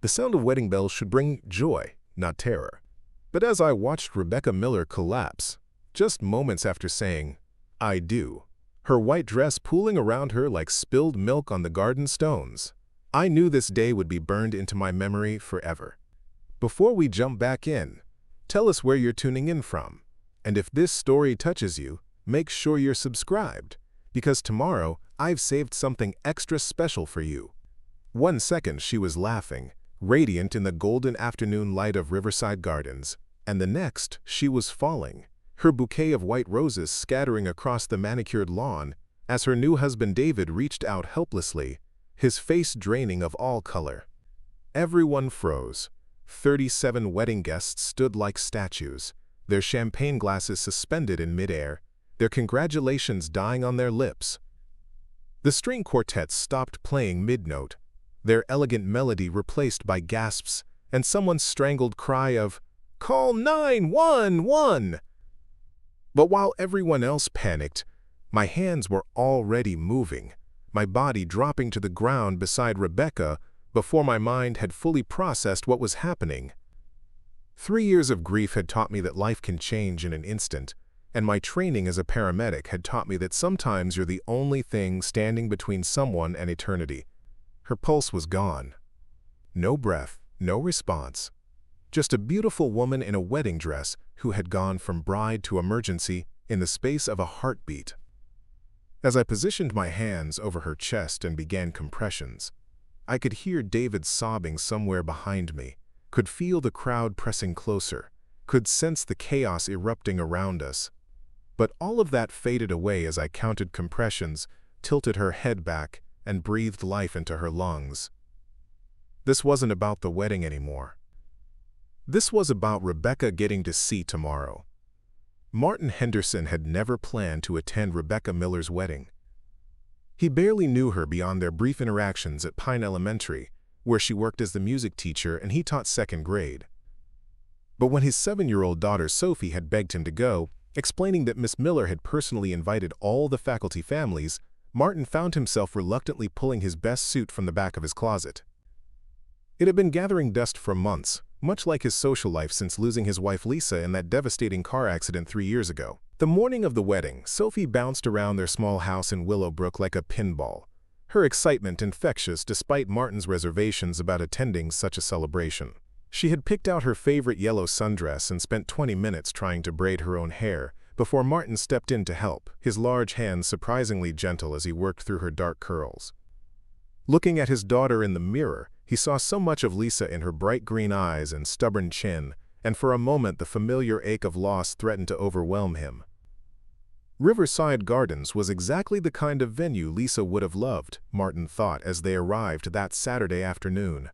The sound of wedding bells should bring joy, not terror. But as I watched Rebecca Miller collapse, just moments after saying, "I do," her white dress pooling around her like spilled milk on the garden stones, I knew this day would be burned into my memory forever. Before we jump back in, tell us where you're tuning in from. And if this story touches you, make sure you're subscribed, because tomorrow I've saved something extra special for you. 1 second she was laughing, radiant in the golden afternoon light of Riverside Gardens, and the next she was falling, her bouquet of white roses scattering across the manicured lawn as her new husband David reached out helplessly, his face draining of all color. Everyone froze. 37 wedding guests stood like statues, their champagne glasses suspended in midair, their congratulations dying on their lips. The string quartets stopped playing mid-note, their elegant melody replaced by gasps and someone's strangled cry of, "Call 911!" But while everyone else panicked, my hands were already moving, my body dropping to the ground beside Rebecca before my mind had fully processed what was happening. 3 years of grief had taught me that life can change in an instant, and my training as a paramedic had taught me that sometimes you're the only thing standing between someone and eternity. Her pulse was gone. No breath, no response. Just a beautiful woman in a wedding dress who had gone from bride to emergency in the space of a heartbeat. As I positioned my hands over her chest and began compressions, I could hear David sobbing somewhere behind me, could feel the crowd pressing closer, could sense the chaos erupting around us. But all of that faded away as I counted compressions, tilted her head back, and breathed life into her lungs. This wasn't about the wedding anymore. This was about Rebecca getting to see tomorrow. Martin Henderson had never planned to attend Rebecca Miller's wedding. He barely knew her beyond their brief interactions at Pine Elementary, where she worked as the music teacher and he taught 2nd grade. But when his 7-year-old daughter Sophie had begged him to go, explaining that Miss Miller had personally invited all the faculty families, Martin found himself reluctantly pulling his best suit from the back of his closet. It had been gathering dust for months, much like his social life since losing his wife Lisa in that devastating car accident 3 years ago. The morning of the wedding, Sophie bounced around their small house in Willowbrook like a pinball, her excitement infectious despite Martin's reservations about attending such a celebration. She had picked out her favorite yellow sundress and spent 20 minutes trying to braid her own hair before Martin stepped in to help, his large hands surprisingly gentle as he worked through her dark curls. Looking at his daughter in the mirror, he saw so much of Lisa in her bright green eyes and stubborn chin, and for a moment the familiar ache of loss threatened to overwhelm him. Riverside Gardens was exactly the kind of venue Lisa would have loved, Martin thought as they arrived that Saturday afternoon.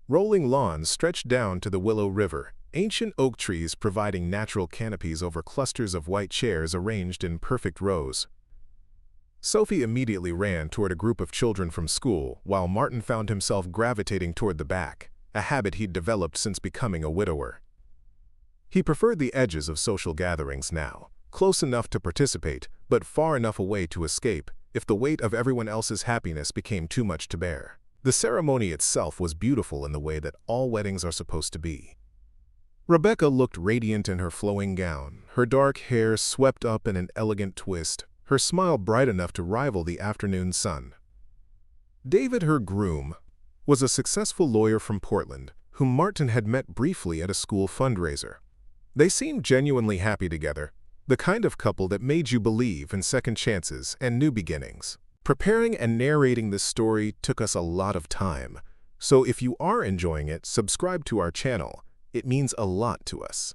Rolling lawns stretched down to the Willow River, ancient oak trees providing natural canopies over clusters of white chairs arranged in perfect rows. Sophie immediately ran toward a group of children from school, while Martin found himself gravitating toward the back, a habit he'd developed since becoming a widower. He preferred the edges of social gatherings now, close enough to participate, but far enough away to escape if the weight of everyone else's happiness became too much to bear. The ceremony itself was beautiful in the way that all weddings are supposed to be. Rebecca looked radiant in her flowing gown, her dark hair swept up in an elegant twist, her smile bright enough to rival the afternoon sun. David, her groom, was a successful lawyer from Portland, whom Martin had met briefly at a school fundraiser. They seemed genuinely happy together, the kind of couple that made you believe in second chances and new beginnings. Preparing and narrating this story took us a lot of time, so if you are enjoying it, subscribe to our channel. It means a lot to us.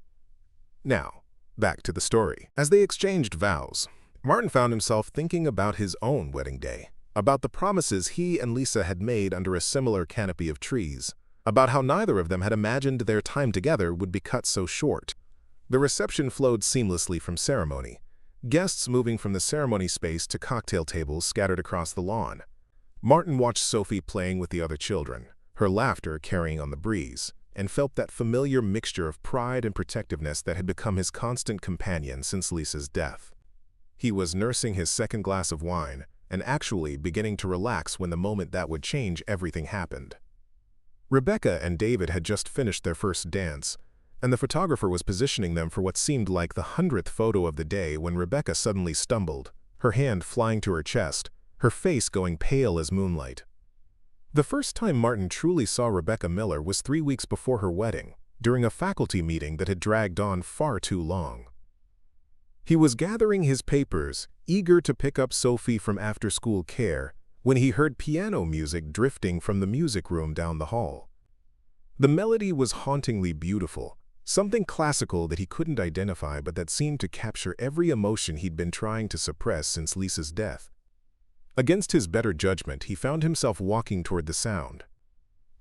Now, back to the story. As they exchanged vows, Martin found himself thinking about his own wedding day, about the promises he and Lisa had made under a similar canopy of trees, about how neither of them had imagined their time together would be cut so short. The reception flowed seamlessly from ceremony, guests moving from the ceremony space to cocktail tables scattered across the lawn. Martin watched Sophie playing with the other children, her laughter carrying on the breeze, and felt that familiar mixture of pride and protectiveness that had become his constant companion since Lisa's death. He was nursing his second glass of wine and actually beginning to relax when the moment that would change everything happened. Rebecca and David had just finished their first dance, and the photographer was positioning them for what seemed like the 100th photo of the day when Rebecca suddenly stumbled, her hand flying to her chest, her face going pale as moonlight. The first time Martin truly saw Rebecca Miller was 3 weeks before her wedding, during a faculty meeting that had dragged on far too long. He was gathering his papers, eager to pick up Sophie from after-school care, when he heard piano music drifting from the music room down the hall. The melody was hauntingly beautiful, something classical that he couldn't identify but that seemed to capture every emotion he'd been trying to suppress since Lisa's death. Against his better judgment, he found himself walking toward the sound.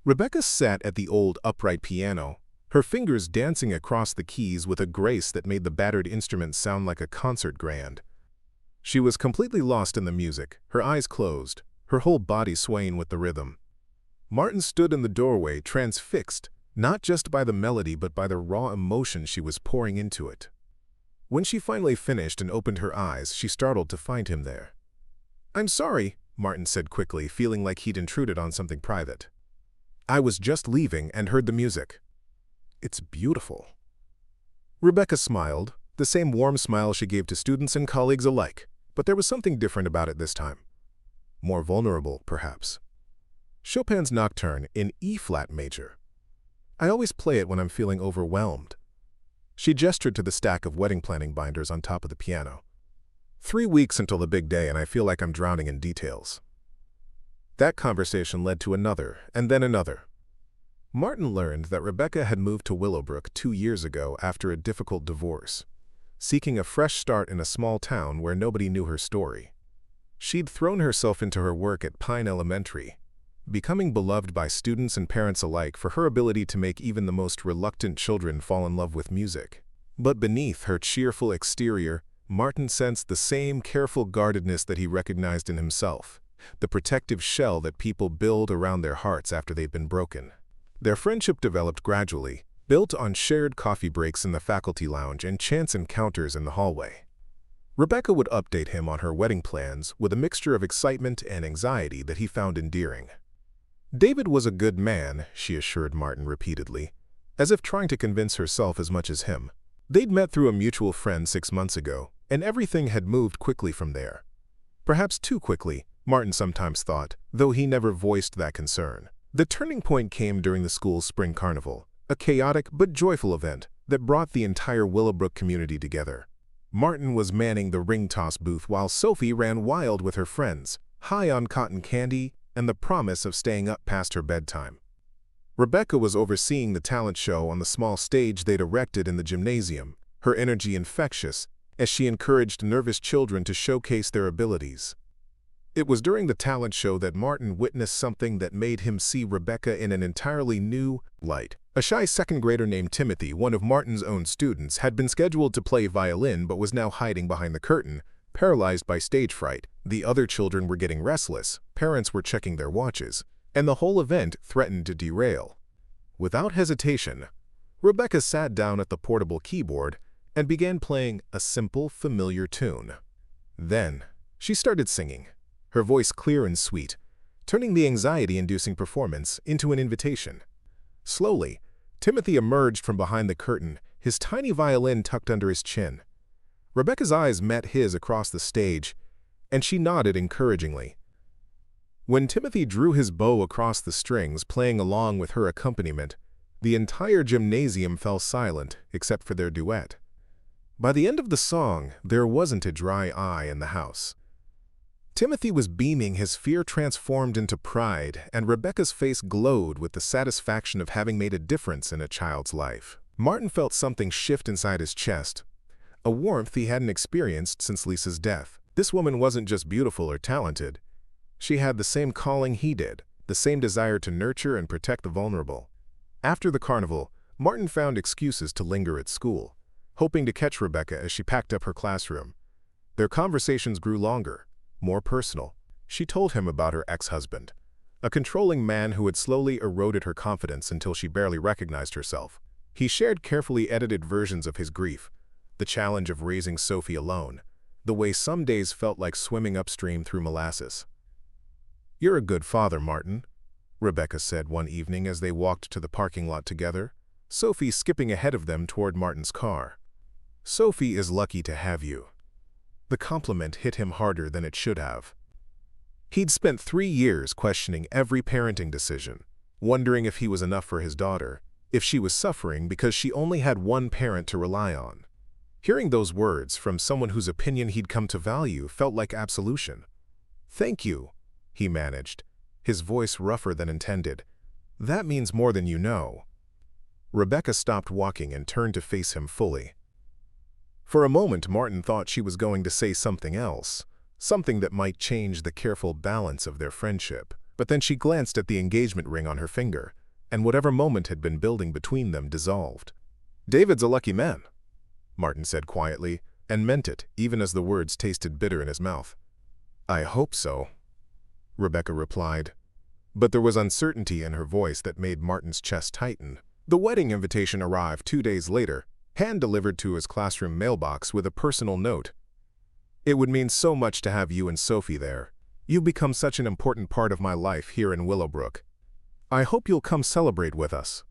Rebecca sat at the old upright piano, her fingers dancing across the keys with a grace that made the battered instrument sound like a concert grand. She was completely lost in the music, her eyes closed, her whole body swaying with the rhythm. Martin stood in the doorway, transfixed, not just by the melody but by the raw emotion she was pouring into it. When she finally finished and opened her eyes, she startled to find him there. "I'm sorry," Martin said quickly, feeling like he'd intruded on something private. "I was just leaving and heard the music. It's beautiful." Rebecca smiled, the same warm smile she gave to students and colleagues alike, but there was something different about it this time. More vulnerable, perhaps. Chopin's Nocturne in E-flat major. I always play it when I'm feeling overwhelmed. She gestured to the stack of wedding planning binders on top of the piano. 3 weeks until the big day and I feel like I'm drowning in details. That conversation led to another, and then another. Martin learned that Rebecca had moved to Willowbrook 2 years ago after a difficult divorce, seeking a fresh start in a small town where nobody knew her story. She'd thrown herself into her work at Pine Elementary, becoming beloved by students and parents alike for her ability to make even the most reluctant children fall in love with music. But beneath her cheerful exterior, Martin sensed the same careful guardedness that he recognized in himself, the protective shell that people build around their hearts after they've been broken. Their friendship developed gradually, built on shared coffee breaks in the faculty lounge and chance encounters in the hallway. Rebecca would update him on her wedding plans with a mixture of excitement and anxiety that he found endearing. David was a good man, she assured Martin repeatedly, as if trying to convince herself as much as him. They'd met through a mutual friend 6 months ago, and everything had moved quickly from there. Perhaps too quickly, Martin sometimes thought, though he never voiced that concern. The turning point came during the school's spring carnival, a chaotic but joyful event that brought the entire Willowbrook community together. Martin was manning the ring toss booth while Sophie ran wild with her friends, high on cotton candy and the promise of staying up past her bedtime. Rebecca was overseeing the talent show on the small stage they'd erected in the gymnasium, her energy infectious, as she encouraged nervous children to showcase their abilities. It was during the talent show that Martin witnessed something that made him see Rebecca in an entirely new light. A shy second grader named Timothy, one of Martin's own students, had been scheduled to play violin but was now hiding behind the curtain, paralyzed by stage fright. The other children were getting restless, parents were checking their watches, and the whole event threatened to derail. Without hesitation, Rebecca sat down at the portable keyboard and began playing a simple, familiar tune. Then, she started singing, her voice clear and sweet, turning the anxiety-inducing performance into an invitation. Slowly, Timothy emerged from behind the curtain, his tiny violin tucked under his chin. Rebecca's eyes met his across the stage, and she nodded encouragingly. When Timothy drew his bow across the strings, playing along with her accompaniment, the entire gymnasium fell silent except for their duet. By the end of the song, there wasn't a dry eye in the house. Timothy was beaming, his fear transformed into pride, and Rebecca's face glowed with the satisfaction of having made a difference in a child's life. Martin felt something shift inside his chest, a warmth he hadn't experienced since Lisa's death. This woman wasn't just beautiful or talented. She had the same calling he did, the same desire to nurture and protect the vulnerable. After the carnival, Martin found excuses to linger at school, hoping to catch Rebecca as she packed up her classroom. Their conversations grew longer, more personal. She told him about her ex-husband, a controlling man who had slowly eroded her confidence until she barely recognized herself. He shared carefully edited versions of his grief, the challenge of raising Sophie alone, the way some days felt like swimming upstream through molasses. "You're a good father, Martin," Rebecca said one evening as they walked to the parking lot together, Sophie skipping ahead of them toward Martin's car. "Sophie is lucky to have you." The compliment hit him harder than it should have. He'd spent 3 years questioning every parenting decision, wondering if he was enough for his daughter, if she was suffering because she only had one parent to rely on. Hearing those words from someone whose opinion he'd come to value felt like absolution. "Thank you," he managed, his voice rougher than intended. "That means more than you know." Rebecca stopped walking and turned to face him fully. For a moment, Martin thought she was going to say something else, something that might change the careful balance of their friendship. But then she glanced at the engagement ring on her finger, and whatever moment had been building between them dissolved. "David's a lucky man," Martin said quietly, and meant it, even as the words tasted bitter in his mouth. "I hope so," Rebecca replied. But there was uncertainty in her voice that made Martin's chest tighten. The wedding invitation arrived 2 days later, hand-delivered to his classroom mailbox with a personal note. "It would mean so much to have you and Sophie there. You've become such an important part of my life here in Willowbrook. I hope you'll come celebrate with us."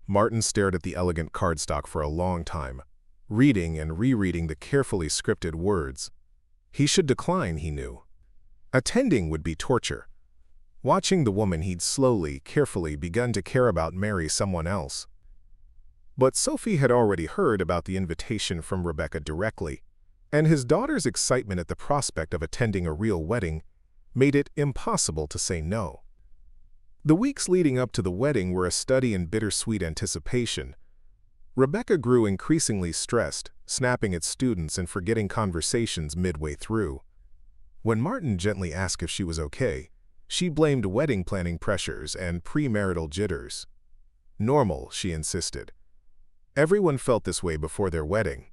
Martin stared at the elegant cardstock for a long time, reading and rereading the carefully scripted words. He should decline, he knew. Attending would be torture. Watching the woman he'd slowly, carefully begun to care about marry someone else. But Sophie had already heard about the invitation from Rebecca directly, and his daughter's excitement at the prospect of attending a real wedding made it impossible to say no. The weeks leading up to the wedding were a study in bittersweet anticipation. Rebecca grew increasingly stressed, snapping at students and forgetting conversations midway through. When Martin gently asked if she was okay, she blamed wedding planning pressures and premarital jitters. Normal, she insisted. Everyone felt this way before their wedding.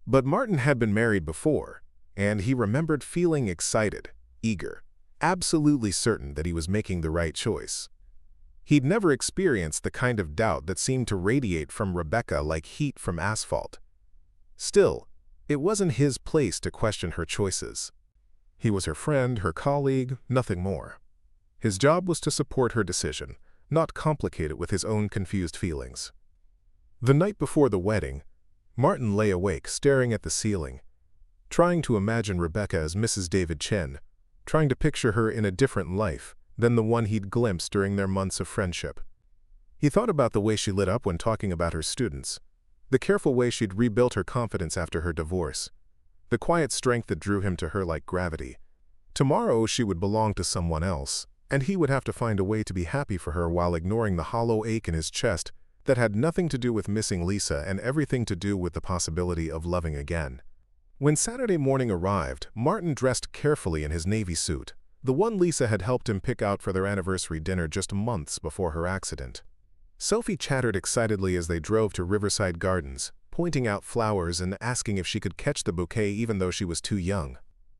But Martin had been married before, and he remembered feeling excited, eager, absolutely certain that he was making the right choice. He'd never experienced the kind of doubt that seemed to radiate from Rebecca like heat from asphalt. Still, it wasn't his place to question her choices. He was her friend, her colleague, nothing more. His job was to support her decision, not complicate it with his own confused feelings. The night before the wedding, Martin lay awake, staring at the ceiling, trying to imagine Rebecca as Mrs. David Chen, trying to picture her in a different life than the one he'd glimpsed during their months of friendship. He thought about the way she lit up when talking about her students, the careful way she'd rebuilt her confidence after her divorce, the quiet strength that drew him to her like gravity. Tomorrow she would belong to someone else, and he would have to find a way to be happy for her while ignoring the hollow ache in his chest that had nothing to do with missing Lisa and everything to do with the possibility of loving again. When Saturday morning arrived, Martin dressed carefully in his navy suit, the one Lisa had helped him pick out for their anniversary dinner just months before her accident. Sophie chattered excitedly as they drove to Riverside Gardens, pointing out flowers and asking if she could catch the bouquet even though she was too young.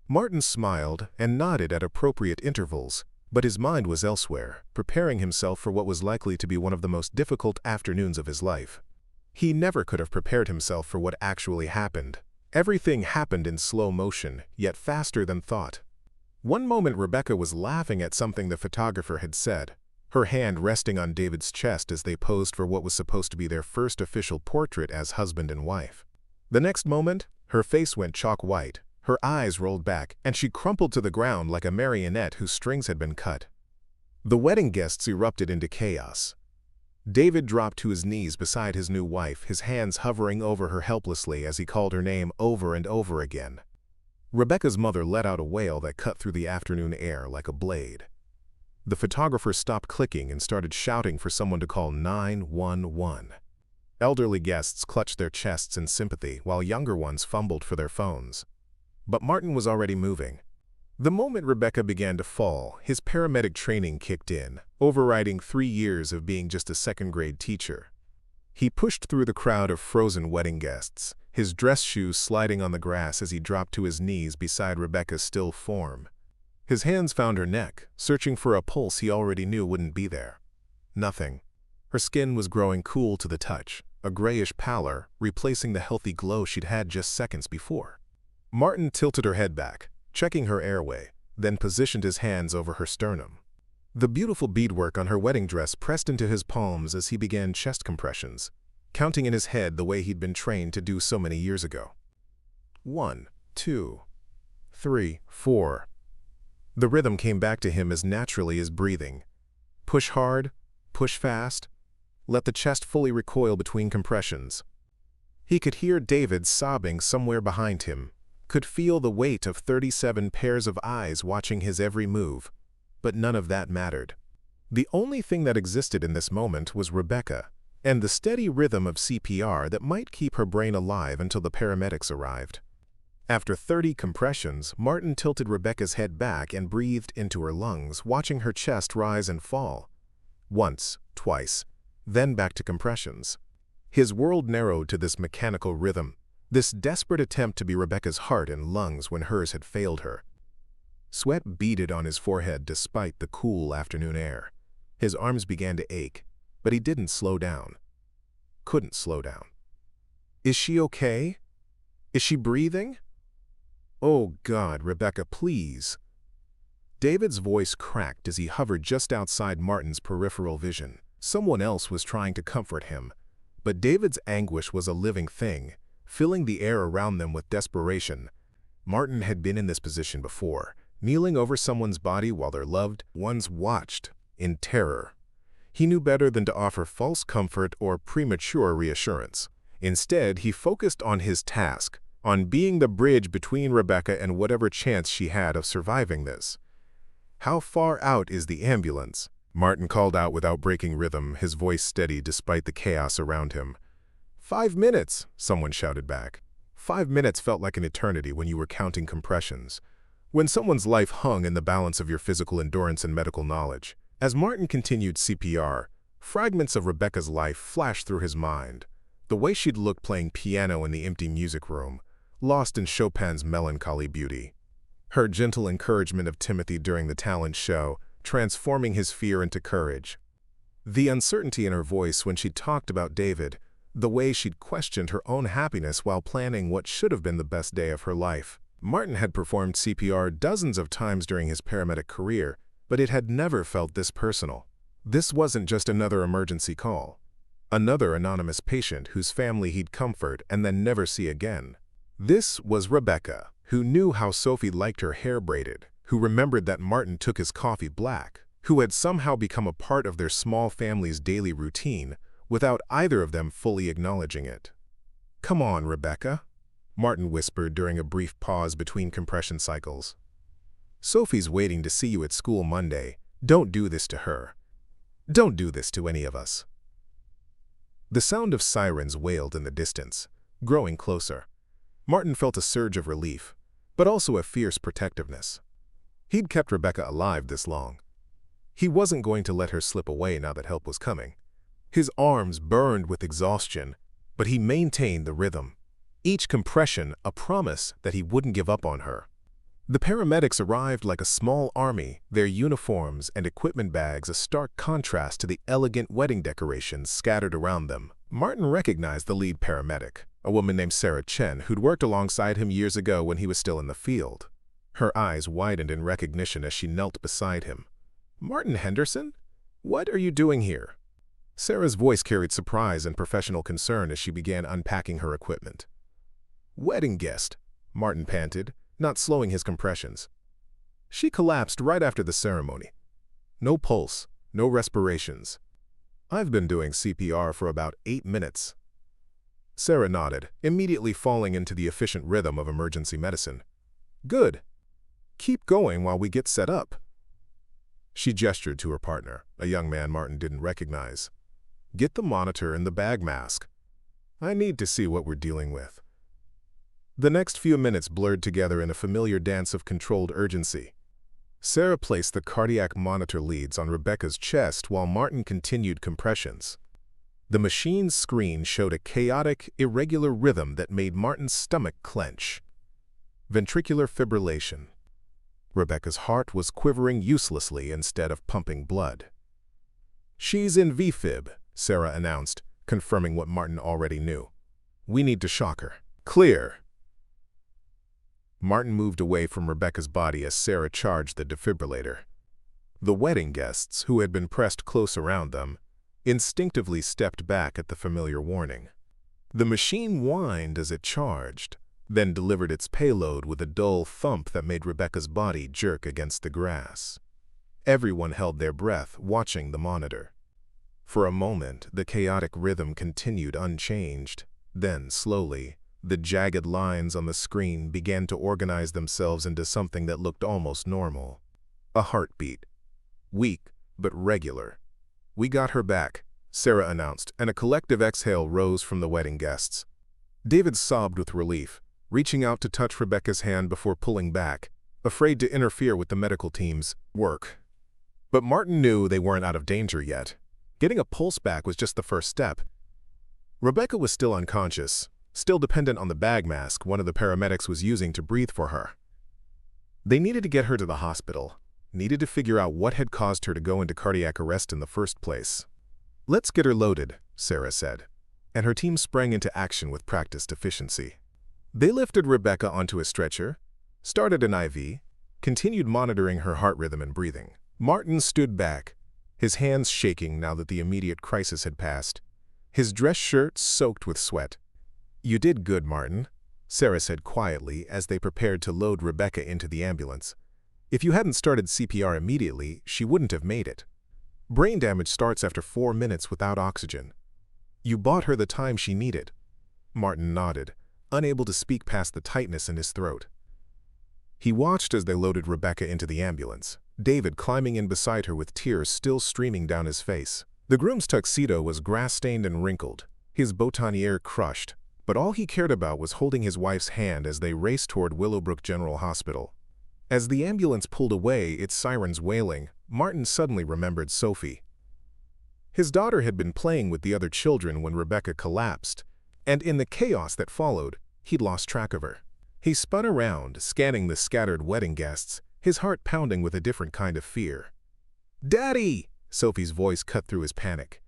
Martin smiled and nodded at appropriate intervals, but his mind was elsewhere, preparing himself for what was likely to be one of the most difficult afternoons of his life. He never could have prepared himself for what actually happened. Everything happened in slow motion, yet faster than thought. One moment Rebecca was laughing at something the photographer had said, her hand resting on David's chest as they posed for what was supposed to be their first official portrait as husband and wife. The next moment, her face went chalk white, her eyes rolled back, and she crumpled to the ground like a marionette whose strings had been cut. The wedding guests erupted into chaos. David dropped to his knees beside his new wife, his hands hovering over her helplessly as he called her name over and over again. Rebecca's mother let out a wail that cut through the afternoon air like a blade. The photographer stopped clicking and started shouting for someone to call 911. Elderly guests clutched their chests in sympathy while younger ones fumbled for their phones. But Martin was already moving. The moment Rebecca began to fall, his paramedic training kicked in, overriding 3 years of being just a second-grade teacher. He pushed through the crowd of frozen wedding guests, his dress shoes sliding on the grass as he dropped to his knees beside Rebecca's still form. His hands found her neck, searching for a pulse he already knew wouldn't be there. Nothing. Her skin was growing cool to the touch, a grayish pallor replacing the healthy glow she'd had just seconds before. Martin tilted her head back, checking her airway, then positioned his hands over her sternum. The beautiful beadwork on her wedding dress pressed into his palms as he began chest compressions, counting in his head the way he'd been trained to do so many years ago. 1, 2, 3, 4. The rhythm came back to him as naturally as breathing. Push hard, push fast, let the chest fully recoil between compressions. He could hear David sobbing somewhere behind him, could feel the weight of 37 pairs of eyes watching his every move, but none of that mattered. The only thing that existed in this moment was Rebecca, and the steady rhythm of CPR that might keep her brain alive until the paramedics arrived. After 30 compressions, Martin tilted Rebecca's head back and breathed into her lungs, watching her chest rise and fall. Once, twice, then back to compressions. His world narrowed to this mechanical rhythm, this desperate attempt to be Rebecca's heart and lungs when hers had failed her. Sweat beaded on his forehead despite the cool afternoon air. His arms began to ache, but he didn't slow down. Couldn't slow down. Is she okay? Is she breathing? Oh God, Rebecca, please. David's voice cracked as he hovered just outside Martin's peripheral vision. Someone else was trying to comfort him, but David's anguish was a living thing, filling the air around them with desperation. Martin had been in this position before, kneeling over someone's body while their loved ones watched, in terror. He knew better than to offer false comfort or premature reassurance. Instead, he focused on his task, on being the bridge between Rebecca and whatever chance she had of surviving this. "How far out is the ambulance?" Martin called out without breaking rhythm, his voice steady despite the chaos around him. 5 minutes, someone shouted back. 5 minutes felt like an eternity when you were counting compressions, when someone's life hung in the balance of your physical endurance and medical knowledge. As Martin continued CPR, fragments of Rebecca's life flashed through his mind. The way she'd looked playing piano in the empty music room, lost in Chopin's melancholy beauty. Her gentle encouragement of Timothy during the talent show, transforming his fear into courage. The uncertainty in her voice when she talked about David, the way she'd questioned her own happiness while planning what should have been the best day of her life. Martin had performed CPR dozens of times during his paramedic career, but it had never felt this personal. This wasn't just another emergency call, another anonymous patient whose family he'd comfort and then never see again. This was Rebecca, who knew how Sophie liked her hair braided, who remembered that Martin took his coffee black, who had somehow become a part of their small family's daily routine without either of them fully acknowledging it. "Come on, Rebecca," Martin whispered during a brief pause between compression cycles. "Sophie's waiting to see you at school Monday. Don't do this to her. Don't do this to any of us." The sound of sirens wailed in the distance, growing closer. Martin felt a surge of relief, but also a fierce protectiveness. He'd kept Rebecca alive this long. He wasn't going to let her slip away now that help was coming. His arms burned with exhaustion, but he maintained the rhythm. Each compression a promise that he wouldn't give up on her. The paramedics arrived like a small army, their uniforms and equipment bags a stark contrast to the elegant wedding decorations scattered around them. Martin recognized the lead paramedic, a woman named Sarah Chen, who'd worked alongside him years ago when he was still in the field. Her eyes widened in recognition as she knelt beside him. "Martin Henderson? What are you doing here?" Sarah's voice carried surprise and professional concern as she began unpacking her equipment. "Wedding guest," Martin panted, not slowing his compressions. She collapsed right after the ceremony. No pulse, no respirations. "I've been doing CPR for about 8 minutes. Sarah nodded, immediately falling into the efficient rhythm of emergency medicine. "Good. Keep going while we get set up." She gestured to her partner, a young man Martin didn't recognize. "Get the monitor and the bag mask. I need to see what we're dealing with." The next few minutes blurred together in a familiar dance of controlled urgency. Sarah placed the cardiac monitor leads on Rebecca's chest while Martin continued compressions. The machine's screen showed a chaotic, irregular rhythm that made Martin's stomach clench. Ventricular fibrillation. Rebecca's heart was quivering uselessly instead of pumping blood. "She's in VFib," Sarah announced, confirming what Martin already knew. "We need to shock her." "Clear." Martin moved away from Rebecca's body as Sarah charged the defibrillator. The wedding guests, who had been pressed close around them, instinctively stepped back at the familiar warning. The machine whined as it charged, then delivered its payload with a dull thump that made Rebecca's body jerk against the grass. Everyone held their breath, watching the monitor. For a moment, the chaotic rhythm continued unchanged. Then, slowly, the jagged lines on the screen began to organize themselves into something that looked almost normal. A heartbeat. Weak, but regular. "We got her back," Sarah announced, and a collective exhale rose from the wedding guests. David sobbed with relief, reaching out to touch Rebecca's hand before pulling back, afraid to interfere with the medical team's work. But Martin knew they weren't out of danger yet. Getting a pulse back was just the first step. Rebecca was still unconscious, still dependent on the bag mask one of the paramedics was using to breathe for her. They needed to get her to the hospital, needed to figure out what had caused her to go into cardiac arrest in the first place. "Let's get her loaded," Sarah said, and her team sprang into action with practiced efficiency. They lifted Rebecca onto a stretcher, started an IV, continued monitoring her heart rhythm and breathing. Martin stood back, his hands shaking now that the immediate crisis had passed, his dress shirt soaked with sweat. "You did good, Martin," Sarah said quietly as they prepared to load Rebecca into the ambulance. "If you hadn't started CPR immediately, she wouldn't have made it. Brain damage starts after 4 minutes without oxygen. You bought her the time she needed." Martin nodded, unable to speak past the tightness in his throat. He watched as they loaded Rebecca into the ambulance, David climbing in beside her with tears still streaming down his face. The groom's tuxedo was grass-stained and wrinkled, his boutonniere crushed, but all he cared about was holding his wife's hand as they raced toward Willowbrook General Hospital. As the ambulance pulled away, its sirens wailing, Martin suddenly remembered Sophie. His daughter had been playing with the other children when Rebecca collapsed, and in the chaos that followed, he'd lost track of her. He spun around, scanning the scattered wedding guests, his heart pounding with a different kind of fear. "Daddy!" Sophie's voice cut through his panic.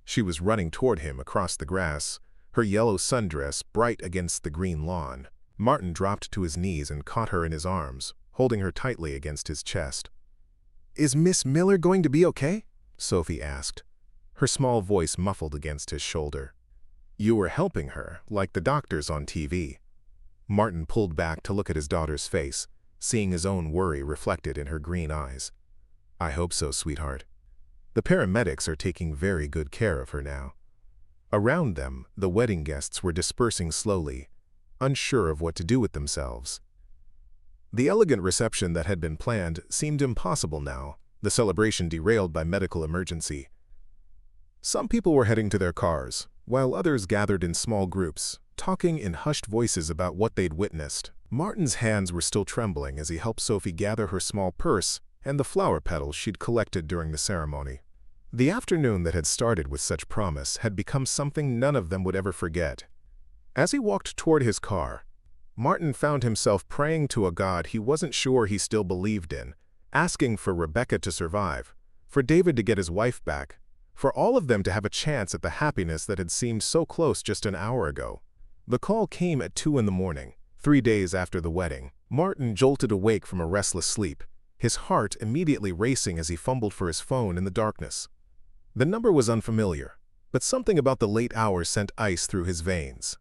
She was running toward him across the grass, her yellow sundress bright against the green lawn. Martin dropped to his knees and caught her in his arms, holding her tightly against his chest. "Is Miss Miller going to be okay?" Sophie asked, her small voice muffled against his shoulder. "You were helping her, like the doctors on TV." Martin pulled back to look at his daughter's face, seeing his own worry reflected in her green eyes. "I hope so, sweetheart. The paramedics are taking very good care of her now." Around them, the wedding guests were dispersing slowly, unsure of what to do with themselves. The elegant reception that had been planned seemed impossible now, the celebration derailed by medical emergency. Some people were heading to their cars, while others gathered in small groups, talking in hushed voices about what they'd witnessed. Martin's hands were still trembling as he helped Sophie gather her small purse and the flower petals she'd collected during the ceremony. The afternoon that had started with such promise had become something none of them would ever forget. As he walked toward his car, Martin found himself praying to a God he wasn't sure he still believed in, asking for Rebecca to survive, for David to get his wife back, for all of them to have a chance at the happiness that had seemed so close just an hour ago. The call came at 2 in the morning, 3 days after the wedding. Martin jolted awake from a restless sleep, his heart immediately racing as he fumbled for his phone in the darkness. The number was unfamiliar, but something about the late hours sent ice through his veins.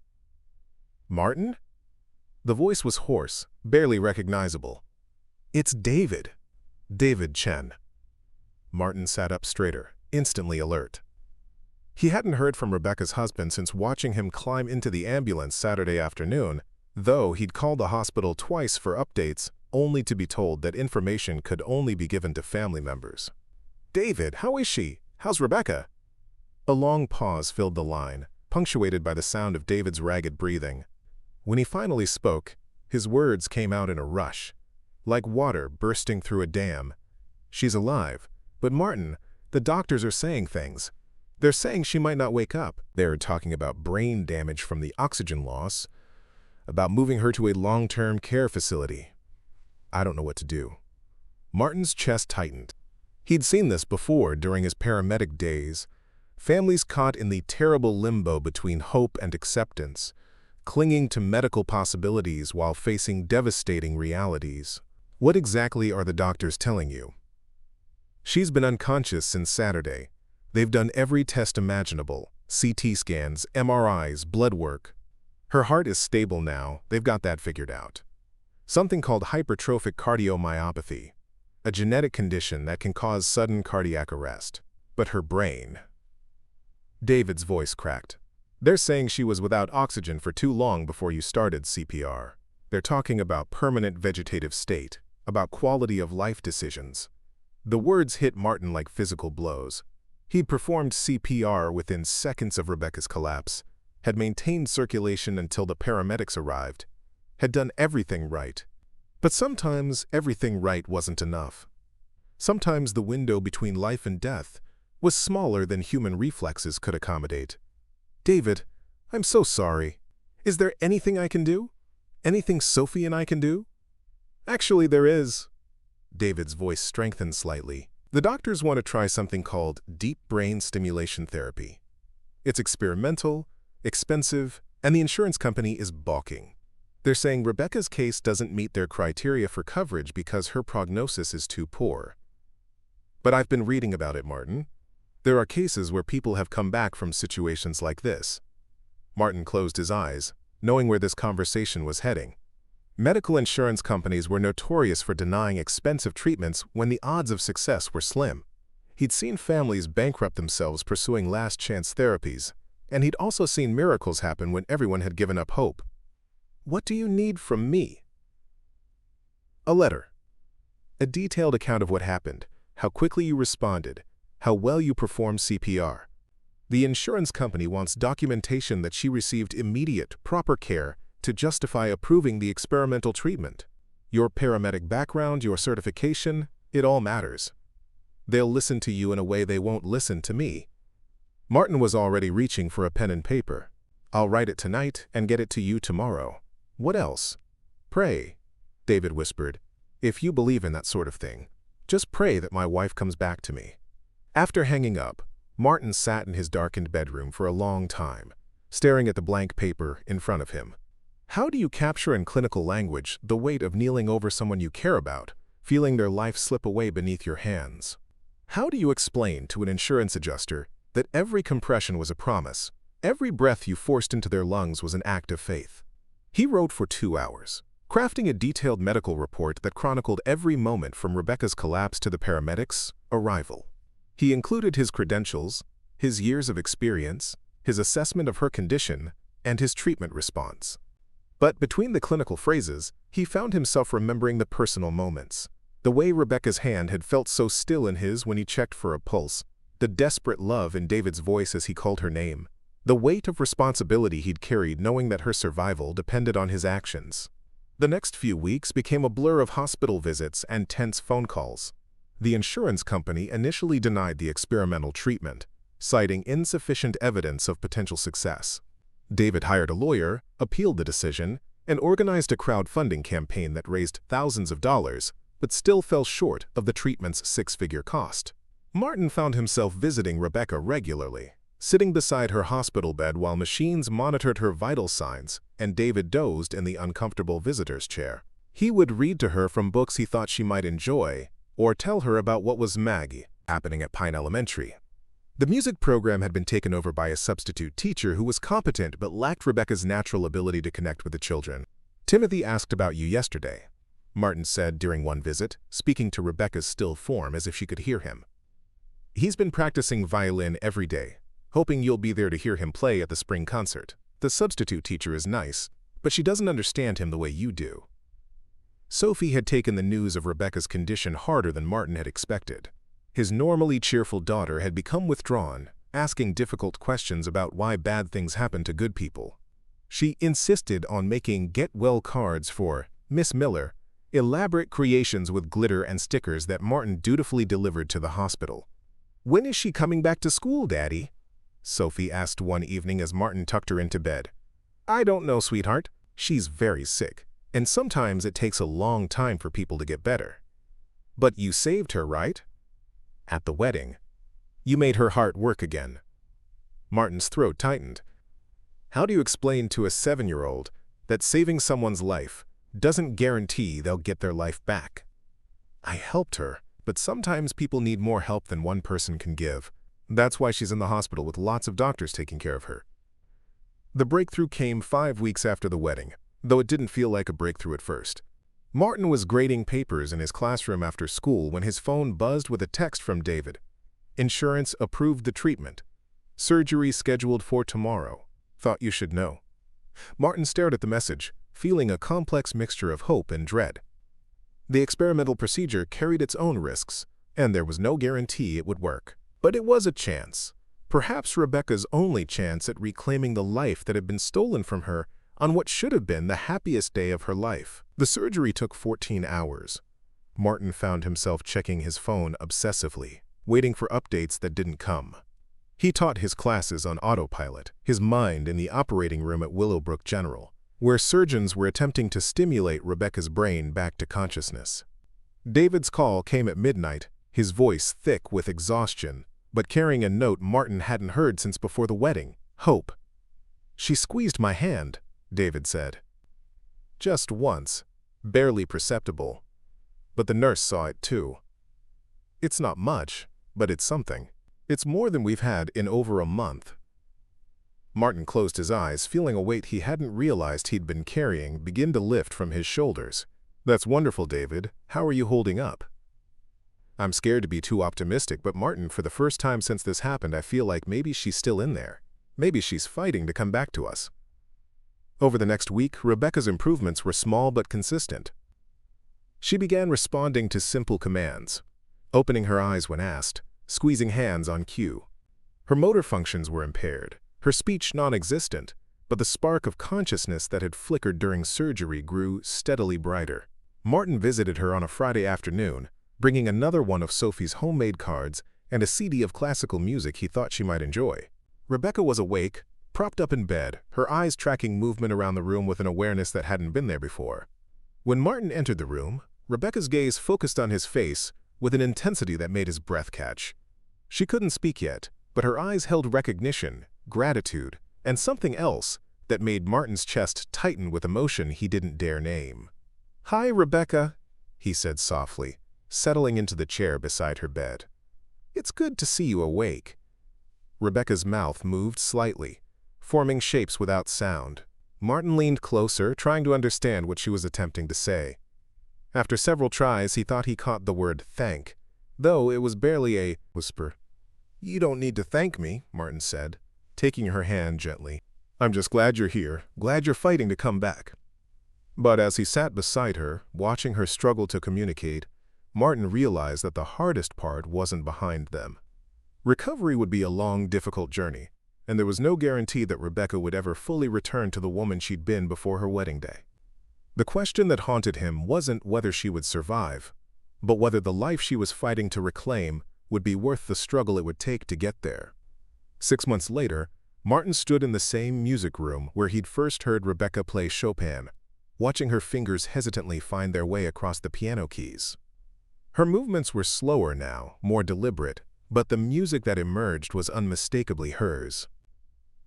"Martin?" The voice was hoarse, barely recognizable. "It's David. David Chen." Martin sat up straighter, instantly alert. He hadn't heard from Rebecca's husband since watching him climb into the ambulance Saturday afternoon, though he'd called the hospital twice for updates, only to be told that information could only be given to family members. "David, how is she? How's Rebecca?" A long pause filled the line, punctuated by the sound of David's ragged breathing. When he finally spoke, his words came out in a rush, like water bursting through a dam. "She's alive, but Martin, the doctors are saying things. They're saying she might not wake up. They're talking about brain damage from the oxygen loss, about moving her to a long-term care facility. I don't know what to do." Martin's chest tightened. He'd seen this before during his paramedic days. Families caught in the terrible limbo between hope and acceptance, clinging to medical possibilities while facing devastating realities. "What exactly are the doctors telling you?" She's been unconscious since Saturday. They've done every test imaginable, CT scans, MRIs, blood work. Her heart is stable now, they've got that figured out. Something called hypertrophic cardiomyopathy, a genetic condition that can cause sudden cardiac arrest. But her brain... David's voice cracked. They're saying she was without oxygen for too long before you started CPR. They're talking about permanent vegetative state, about quality of life decisions. The words hit Martin like physical blows. He'd performed CPR within seconds of Rebecca's collapse, had maintained circulation until the paramedics arrived, had done everything right. But sometimes everything right wasn't enough. Sometimes the window between life and death was smaller than human reflexes could accommodate. David, I'm so sorry. Is there anything I can do? Anything Sophie and I can do? Actually, there is. David's voice strengthened slightly. The doctors want to try something called deep brain stimulation therapy. It's experimental, expensive, and the insurance company is balking. They're saying Rebecca's case doesn't meet their criteria for coverage because her prognosis is too poor. But I've been reading about it, Martin. There are cases where people have come back from situations like this. Martin closed his eyes, knowing where this conversation was heading. Medical insurance companies were notorious for denying expensive treatments when the odds of success were slim. He'd seen families bankrupt themselves pursuing last-chance therapies, and he'd also seen miracles happen when everyone had given up hope. What do you need from me? A letter. A detailed account of what happened, how quickly you responded, how well you performed CPR. The insurance company wants documentation that she received immediate, proper care to justify approving the experimental treatment. Your paramedic background, your certification, it all matters. They'll listen to you in a way they won't listen to me. Martin was already reaching for a pen and paper. I'll write it tonight and get it to you tomorrow. What else? Pray, David whispered. If you believe in that sort of thing, just pray that my wife comes back to me. After hanging up, Martin sat in his darkened bedroom for a long time, staring at the blank paper in front of him. How do you capture in clinical language the weight of kneeling over someone you care about, feeling their life slip away beneath your hands? How do you explain to an insurance adjuster that every compression was a promise, every breath you forced into their lungs was an act of faith? He wrote for 2 hours, crafting a detailed medical report that chronicled every moment from Rebecca's collapse to the paramedics' arrival. He included his credentials, his years of experience, his assessment of her condition, and his treatment response. But between the clinical phrases, he found himself remembering the personal moments. The way Rebecca's hand had felt so still in his when he checked for a pulse, the desperate love in David's voice as he called her name, the weight of responsibility he'd carried knowing that her survival depended on his actions. The next few weeks became a blur of hospital visits and tense phone calls. The insurance company initially denied the experimental treatment, citing insufficient evidence of potential success. David hired a lawyer, appealed the decision, and organized a crowdfunding campaign that raised thousands of dollars, but still fell short of the treatment's 6-figure cost. Martin found himself visiting Rebecca regularly, sitting beside her hospital bed while machines monitored her vital signs and David dozed in the uncomfortable visitor's chair. He would read to her from books he thought she might enjoy, or tell her about what was Maggie happening at Pine Elementary. The music program had been taken over by a substitute teacher who was competent but lacked Rebecca's natural ability to connect with the children. Timothy asked about you yesterday, Martin said during one visit, speaking to Rebecca's still form as if she could hear him. He's been practicing violin every day, hoping you'll be there to hear him play at the spring concert. The substitute teacher is nice, but she doesn't understand him the way you do. Sophie had taken the news of Rebecca's condition harder than Martin had expected. His normally cheerful daughter had become withdrawn, asking difficult questions about why bad things happen to good people. She insisted on making get-well cards for Miss Miller, elaborate creations with glitter and stickers that Martin dutifully delivered to the hospital. "When is she coming back to school, Daddy?" Sophie asked one evening as Martin tucked her into bed. "I don't know, sweetheart. She's very sick, and sometimes it takes a long time for people to get better." "But you saved her, right?" "At the wedding. You made her heart work again." Martin's throat tightened. How do you explain to a 7-year-old that saving someone's life doesn't guarantee they'll get their life back? "I helped her," but sometimes people need more help than one person can give. That's why she's in the hospital with lots of doctors taking care of her. The breakthrough came 5 weeks after the wedding, though it didn't feel like a breakthrough at first. Martin was grading papers in his classroom after school when his phone buzzed with a text from David. Insurance approved the treatment. Surgery scheduled for tomorrow. Thought you should know. Martin stared at the message, feeling a complex mixture of hope and dread. The experimental procedure carried its own risks, and there was no guarantee it would work. But it was a chance. Perhaps Rebecca's only chance at reclaiming the life that had been stolen from her on what should have been the happiest day of her life. The surgery took 14 hours. Martin found himself checking his phone obsessively, waiting for updates that didn't come. He taught his classes on autopilot, his mind in the operating room at Willowbrook General, where surgeons were attempting to stimulate Rebecca's brain back to consciousness. David's call came at midnight, his voice thick with exhaustion, but carrying a note Martin hadn't heard since before the wedding: hope. "She squeezed my hand," David said. Just once, barely perceptible. But the nurse saw it too. "It's not much, but it's something. It's more than we've had in over a month." Martin closed his eyes, feeling a weight he hadn't realized he'd been carrying begin to lift from his shoulders. "That's wonderful, David. How are you holding up?" "I'm scared to be too optimistic, but Martin, for the first time since this happened, I feel like maybe she's still in there. Maybe she's fighting to come back to us." Over the next week, Rebecca's improvements were small but consistent. She began responding to simple commands, opening her eyes when asked, squeezing hands on cue. Her motor functions were impaired, her speech non-existent, but the spark of consciousness that had flickered during surgery grew steadily brighter. Martin visited her on a Friday afternoon, bringing another one of Sophie's homemade cards and a CD of classical music he thought she might enjoy. Rebecca was awake, propped up in bed, her eyes tracking movement around the room with an awareness that hadn't been there before. When Martin entered the room, Rebecca's gaze focused on his face with an intensity that made his breath catch. She couldn't speak yet, but her eyes held recognition, gratitude, and something else that made Martin's chest tighten with emotion he didn't dare name. "Hi, Rebecca," he said softly, settling into the chair beside her bed. "It's good to see you awake." Rebecca's mouth moved slightly, forming shapes without sound. Martin leaned closer, trying to understand what she was attempting to say. After several tries, he thought he caught the word thank, though it was barely a whisper. "You don't need to thank me," Martin said, taking her hand gently. "I'm just glad you're here, glad you're fighting to come back." But as he sat beside her, watching her struggle to communicate, Martin realized that the hardest part wasn't behind them. Recovery would be a long, difficult journey, and there was no guarantee that Rebecca would ever fully return to the woman she'd been before her wedding day. The question that haunted him wasn't whether she would survive, but whether the life she was fighting to reclaim would be worth the struggle it would take to get there. 6 months later, Martin stood in the same music room where he'd first heard Rebecca play Chopin, watching her fingers hesitantly find their way across the piano keys. Her movements were slower now, more deliberate, but the music that emerged was unmistakably hers.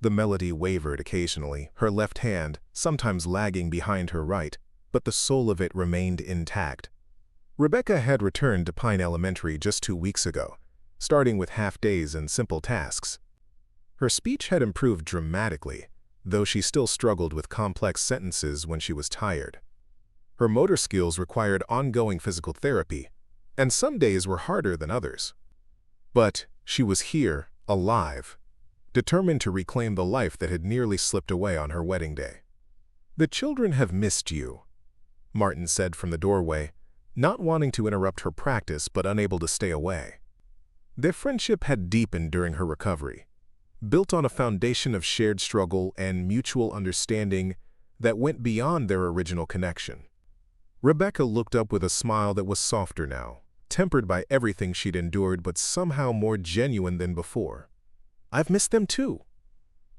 The melody wavered occasionally, her left hand sometimes lagging behind her right, but the soul of it remained intact. Rebecca had returned to Pine Elementary just 2 weeks ago, starting with half-days and simple tasks. Her speech had improved dramatically, though she still struggled with complex sentences when she was tired. Her motor skills required ongoing physical therapy, and some days were harder than others. But she was here, alive, determined to reclaim the life that had nearly slipped away on her wedding day. "The children have missed you," Martin said from the doorway, not wanting to interrupt her practice but unable to stay away. Their friendship had deepened during her recovery, built on a foundation of shared struggle and mutual understanding that went beyond their original connection. Rebecca looked up with a smile that was softer now, tempered by everything she'd endured but somehow more genuine than before. "I've missed them too.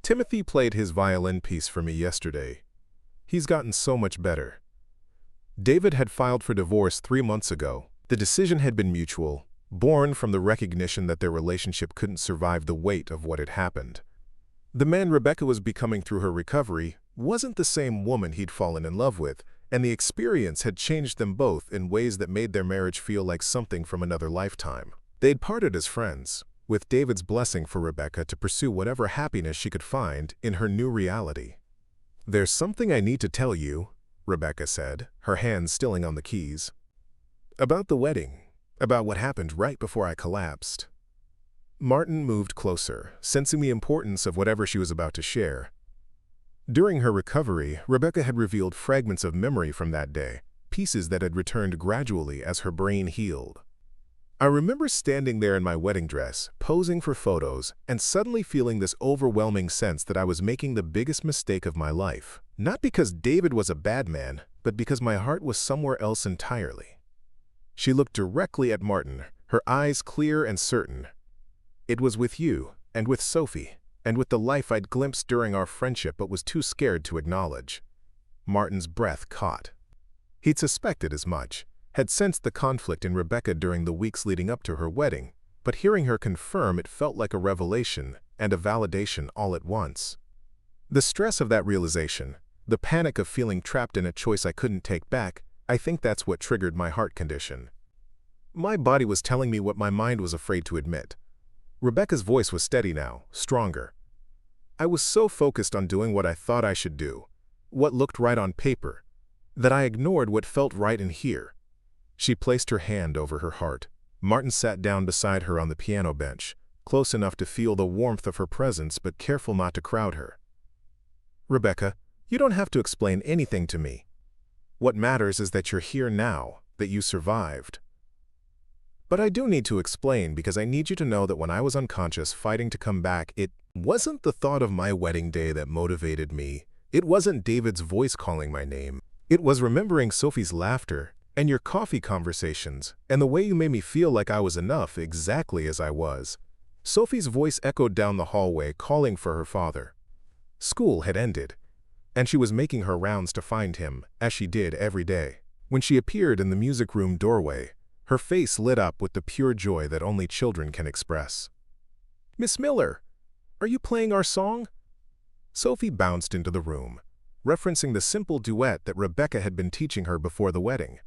Timothy played his violin piece for me yesterday. He's gotten so much better." David had filed for divorce 3 months ago. The decision had been mutual, born from the recognition that their relationship couldn't survive the weight of what had happened. The man Rebecca was becoming through her recovery wasn't the same woman he'd fallen in love with, and the experience had changed them both in ways that made their marriage feel like something from another lifetime. They'd parted as friends, with David's blessing for Rebecca to pursue whatever happiness she could find in her new reality. "There's something I need to tell you," Rebecca said, her hands stilling on the keys. "About the wedding, about what happened right before I collapsed." Martin moved closer, sensing the importance of whatever she was about to share. During her recovery, Rebecca had revealed fragments of memory from that day, pieces that had returned gradually as her brain healed. "I remember standing there in my wedding dress, posing for photos, and suddenly feeling this overwhelming sense that I was making the biggest mistake of my life. Not because David was a bad man, but because my heart was somewhere else entirely." She looked directly at Martin, her eyes clear and certain. "It was with you, and with Sophie, and with the life I'd glimpsed during our friendship but was too scared to acknowledge." Martin's breath caught. He'd suspected as much, had sensed the conflict in Rebecca during the weeks leading up to her wedding, but hearing her confirm it felt like a revelation and a validation all at once. The stress of that realization, the panic of feeling trapped in a choice I couldn't take back, I think that's what triggered my heart condition. My body was telling me what my mind was afraid to admit. Rebecca's voice was steady now, stronger. "I was so focused on doing what I thought I should do, what looked right on paper, that I ignored what felt right in here." She placed her hand over her heart. Martin sat down beside her on the piano bench, close enough to feel the warmth of her presence but careful not to crowd her. "Rebecca, you don't have to explain anything to me. What matters is that you're here now, that you survived. But I do need to explain because I need you to know that when I was unconscious fighting to come back, it wasn't the thought of my wedding day that motivated me. It wasn't David's voice calling my name. It was remembering Sophie's laughter, and your coffee conversations, and the way you made me feel like I was enough exactly as I was." Sophie's voice echoed down the hallway, calling for her father. School had ended, and she was making her rounds to find him, as she did every day. When she appeared in the music room doorway, her face lit up with the pure joy that only children can express. "Miss Miller, are you playing our song?" Sophie bounced into the room, referencing the simple duet that Rebecca had been teaching her before the wedding.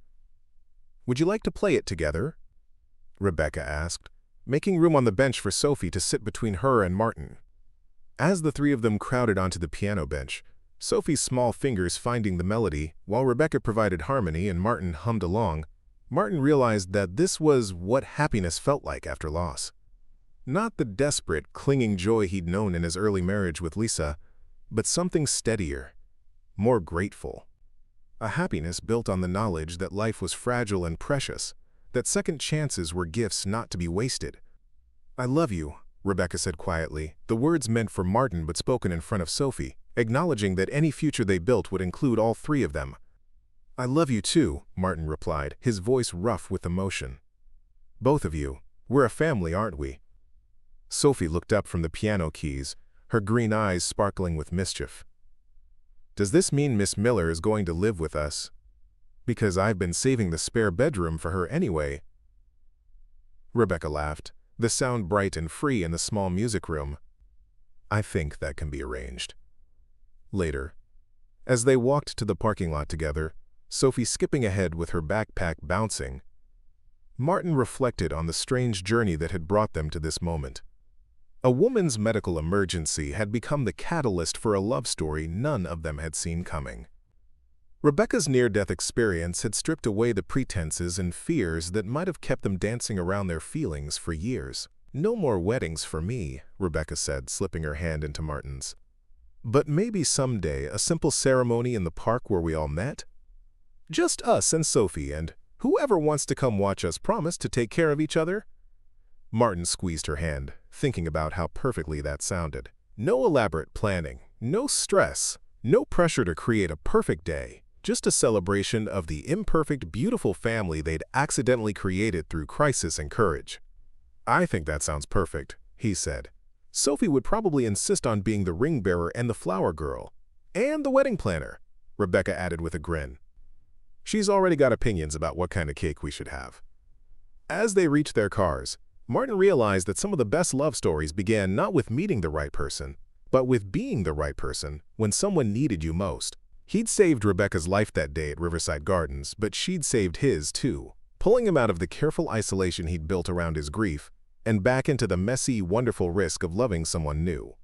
"Would you like to play it together?" Rebecca asked, making room on the bench for Sophie to sit between her and Martin. As the three of them crowded onto the piano bench, Sophie's small fingers finding the melody, while Rebecca provided harmony and Martin hummed along, Martin realized that this was what happiness felt like after loss. Not the desperate, clinging joy he'd known in his early marriage with Lisa, but something steadier, more grateful. A happiness built on the knowledge that life was fragile and precious, that second chances were gifts not to be wasted. "I love you," Rebecca said quietly, the words meant for Martin but spoken in front of Sophie, acknowledging that any future they built would include all three of them. "I love you too," Martin replied, his voice rough with emotion. "Both of you. We're a family, aren't we?" Sophie looked up from the piano keys, her green eyes sparkling with mischief. "Does this mean Miss Miller is going to live with us? Because I've been saving the spare bedroom for her anyway." Rebecca laughed, the sound bright and free in the small music room. "I think that can be arranged." Later, as they walked to the parking lot together, Sophie skipping ahead with her backpack bouncing, Martin reflected on the strange journey that had brought them to this moment. A woman's medical emergency had become the catalyst for a love story none of them had seen coming. Rebecca's near-death experience had stripped away the pretenses and fears that might have kept them dancing around their feelings for years. "No more weddings for me," Rebecca said, slipping her hand into Martin's. "But maybe someday a simple ceremony in the park where we all met? Just us and Sophie, and whoever wants to come watch us promise to take care of each other." Martin squeezed her hand, thinking about how perfectly that sounded. No elaborate planning, no stress, no pressure to create a perfect day, just a celebration of the imperfect, beautiful family they'd accidentally created through crisis and courage. "I think that sounds perfect," he said. "Sophie would probably insist on being the ring bearer and the flower girl. And the wedding planner," Rebecca added with a grin. "She's already got opinions about what kind of cake we should have." As they reached their cars, Martin realized that some of the best love stories began not with meeting the right person, but with being the right person when someone needed you most. He'd saved Rebecca's life that day at Riverside Gardens, but she'd saved his too, pulling him out of the careful isolation he'd built around his grief and back into the messy, wonderful risk of loving someone new.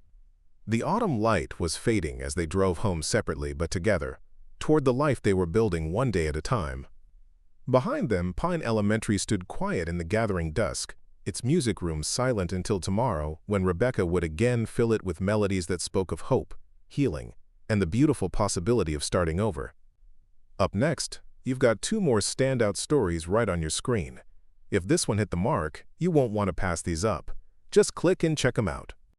The autumn light was fading as they drove home separately but together, toward the life they were building one day at a time. Behind them, Pine Elementary stood quiet in the gathering dusk, its music room silent until tomorrow when Rebecca would again fill it with melodies that spoke of hope, healing, and the beautiful possibility of starting over. Up next, you've got two more standout stories right on your screen. If this one hit the mark, you won't want to pass these up. Just click and check them out.